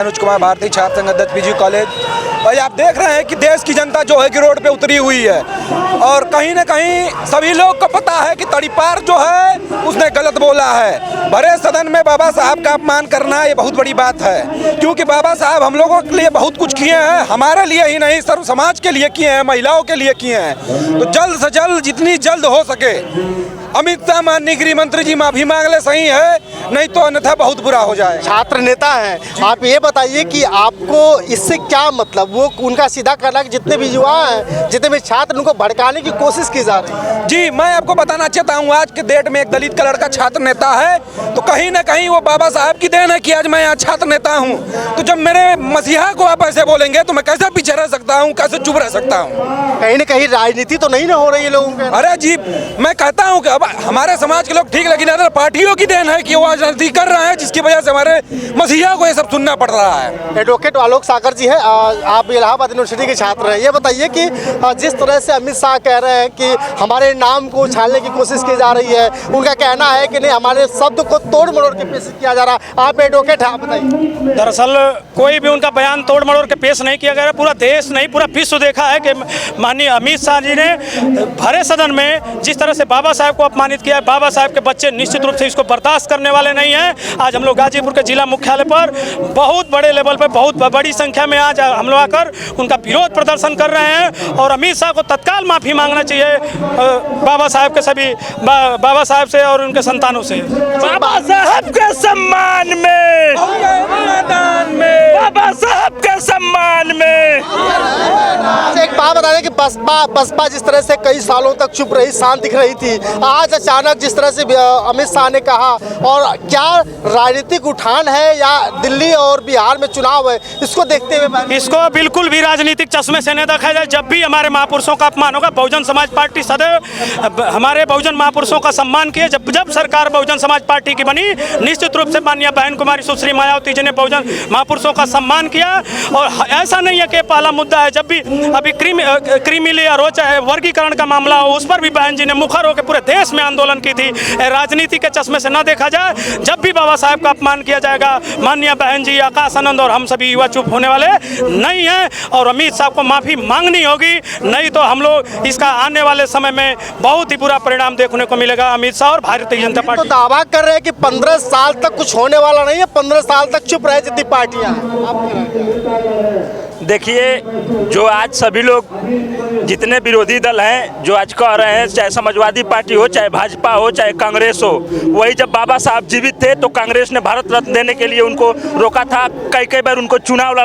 अनुज कुमार भारती, छात्र संघ अध्यक्ष पीजी कॉलेज। भाई आप देख रहे हैं कि देश की जनता जो है कि रोड पे उतरी हुई है और कहीं ना कहीं सभी लोग को पता है कि तड़ीपार जो है उसने गलत बोला है। भरे सदन में बाबा साहब का अपमान करना ये बहुत बड़ी बात है, क्योंकि बाबा साहब हम लोगों के लिए बहुत कुछ किए हैं, हमारे लिए ही नहीं सर्व समाज के लिए किए हैं, महिलाओं के लिए किए हैं। तो जल्द से जल्द जितनी जल्द हो सके अमित शाह माननीय गृह मंत्री जी माफी मांग ले, सही है, नहीं तो अन्यथा बहुत बुरा हो जाए। छात्र नेता हैं, आप ये बताइए कि आपको इससे क्या मतलब? वो उनका सीधा कहना कि जितने भी युवा हैं, जितने भी छात्र, उनको भड़काने की कोशिश की जा रही है। जी, मैं आपको बताना चाहता हूँ, आज के डेट में एक दलित का लड़का छात्र नेता है, तो कहीं ना कहीं वो बाबा साहब की देन है कि आज मैं यहाँ छात्र नेता हूँ। तो जब मेरे मसीहा को आप ऐसे बोलेंगे तो मैं कैसे पीछे रह सकता हूँ, कैसे चुप रह सकता हूँ? कहीं ना कहीं राजनीति तो नहीं ना हो रही है लोगों के? अरे जी, मैं कहता हूँ कि अब हमारे समाज के लोग ठीक, लेकिन अगर पार्टियों की देन है कि वो आज राजनीति कर रहे हैं, जिसकी वजह से हमारे मसीहा को ये सब सुनना पड़ रहा है। एडवोकेट आलोक सागर जी है, आप इलाहाबाद यूनिवर्सिटी के छात्र हैं। ये बताइए कि जिस तरह से अमित शाह कह रहे हैं कि हमारे नाम को उछालने की कोशिश की जा रही है, उनका कहना है कि नहीं, हमारे शब्द को तोड़ मरोड़ के पेश किया जा रहा है। आप एडवोकेट हैं, आप बताइए। दरअसल कोई भी उनका बयान तोड़ मरोड़ के पेश नहीं किया गया। पूरा देश नहीं, पूरा विश्व देखा है कि माननीय अमित शाह जी ने भरे सदन में जिस तरह से बाबा साहब को अपमानित किया है। बाबा साहब के बच्चे निश्चित रूप से इसको बर्दाश्त करने वाले नहीं हैं। आज हम लोग गाजीपुर के जिला मुख्यालय पर बहुत बड़े लेवल पर, बहुत बड़ी संख्या में आज हम लोग आकर उनका विरोध प्रदर्शन कर रहे हैं और अमित शाह को तत्काल माफ़ी मांगना चाहिए बाबा साहब के सभी बाबा साहब से और उनके संतानों से। बाबा साहब के सम्मान में, बाबा साहब के सम्मान में। एक बात बता दें कि बसपा जिस तरह से कई सालों तक चुप रही, शांत दिख रही थी, आज अचानक जिस तरह से अमित शाह ने कहा, और क्या राजनीतिक उठान है या दिल्ली और बिहार में चुनाव है, इसको देखते हुए? इसको बिल्कुल भी राजनीतिक चश्मे से नहीं देखा जाए। जब भी हमारे महापुरुषों का अपमान होगा, बहुजन समाज पार्टी सदैव हमारे बहुजन महापुरुषों का सम्मान किए। जब सरकार बहुजन समाज पार्टी की बनी, निश्चित रूप से माननीय बहन कुमारी सुश्री मायावती जी ने बहुजन महापुरुषों का सम्मान किया। और ऐसा नहीं है कि पहला मुद्दा है, जब भी अभी क्रीमी लेयर हो, चाहे वर्गीकरण का मामला हो, उस पर भी बहन जी ने मुखर होकर पूरे देश में आंदोलन की थी। राजनीति के चश्मे से न देखा जाए। जब भी बाबा साहब का अपमान किया जाएगा, माननीय बहन जी, आकाश आनंद और हम सभी युवा चुप होने वाले नहीं हैं और अमित शाह को माफी मांगनी होगी, नहीं तो हम लोग इसका आने वाले समय में बहुत ही बुरा परिणाम देखने को मिलेगा अमित शाह और भारतीय जनता पार्टी। तो दावा कर रहे हैं कि 15 साल तक कुछ होने वाला नहीं है, 15 साल तक चुप रहे जितनी पार्टियां। देखिए, जो आज सभी लोग जितने विरोधी दल हैं जो आज कह रहे हैं, चाहे समाजवादी पार्टी हो, चाहे भाजपा हो, चाहे कांग्रेस हो, वही जब बाबा साहब जीवित थे तो कांग्रेस ने भारत रत्न देने के लिए उनको रोका था। कई बार उनको चुनाव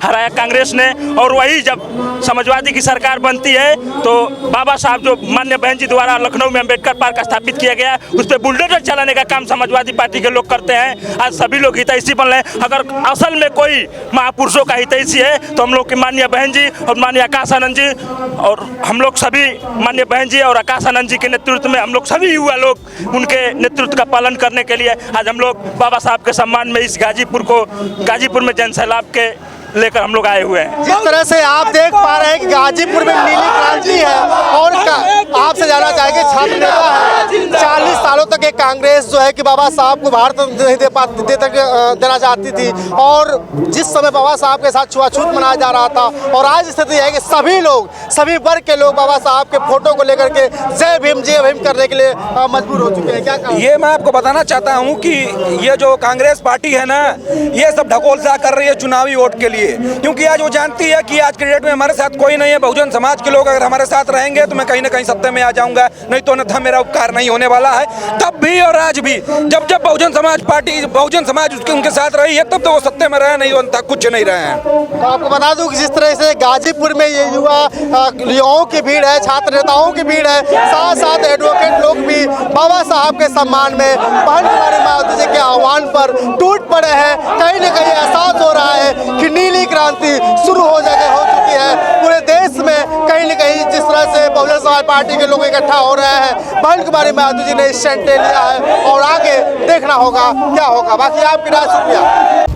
हराया कांग्रेस ने। और वही जब समाजवादी की सरकार बनती है तो बाबा साहब जो माननीय बहन जी द्वारा लखनऊ में अम्बेडकर पार्क स्थापित किया गया, उस पर बुलडोजर चलाने का काम समाजवादी पार्टी के लोग करते हैं। आज सभी लोग हितैषी बन रहे हैं। अगर असल में कोई महापुरुषों का हितैषी है तो हम लोग की माननीय बहन जी और माननीय आकाश आनंद जी, और हम लोग सभी माननीय बहन जी और आकाश आनंद जी के नेतृत्व में हम लोग सभी युवा लोग उनके नेतृत्व का पालन करने के लिए आज हम लोग बाबा साहब के सम्मान में इस गाजीपुर में जन सैलाब के लेकर हम लोग आए हुए हैं। जिस तरह से आप देख पा रहे हैं कि गाजीपुर में नीली क्रांति है और आपसे जानना चाहेंगे, छात्र नेता है, 40 सालों तक एक कांग्रेस जो है कि बाबा साहब को भारत नहीं देना चाहती थी, और जिस समय बाबा साहब के साथ छुआछूत मनाया जा रहा था, और आज स्थिति है कि सभी लोग, सभी वर्ग के लोग बाबा साहब के फोटो को लेकर के जय भीम करने के लिए मजबूर हो चुके हैं। क्या ये मैं आपको बताना चाहता हूँ कि ये जो कांग्रेस पार्टी है ना, ये सब ढकोलसा कर रही है चुनावी वोट के लिए, क्योंकि आज वो जानती है कि आज के डेट में हमारे साथ कोई नहीं है। बहुजन समाज के लोग अगर हमारे साथ रहेंगे तो मैं कहीं ना कहीं सत्ता में आ जाऊंगा, नहीं तो अन्यथा मेरा उपकार नहीं होने वाला है। तब भी और आज भी जब बहुजन समाज उनके साथ रही है, तब तो वो सत्ता में रहे, नहीं तो कुछ नहीं रहे हैं। तो आपको बता दूं कि जिस तरह से गाजीपुर में ये युवाओं की भीड़ है, छात्र नेताओं की भीड़ है, साथ साथ एडवोकेट लोग भी बाबा साहब के सम्मान में बहन कुमारी मायावती जी के आह्वान पर टूट पड़े हैं। कहीं ना कहीं एहसास हो रहा है कि नीली क्रांति शुरू हो चुकी है पूरे देश में। कहीं न कहीं जिस तरह से बहुजन समाज पार्टी के लोग इकट्ठा हो रहे हैं, बहन कुमारी मायावती जी ने स्टैंड ले लिया है और आगे देखना होगा क्या होगा। बाकी आपकी राय शुक्रिया।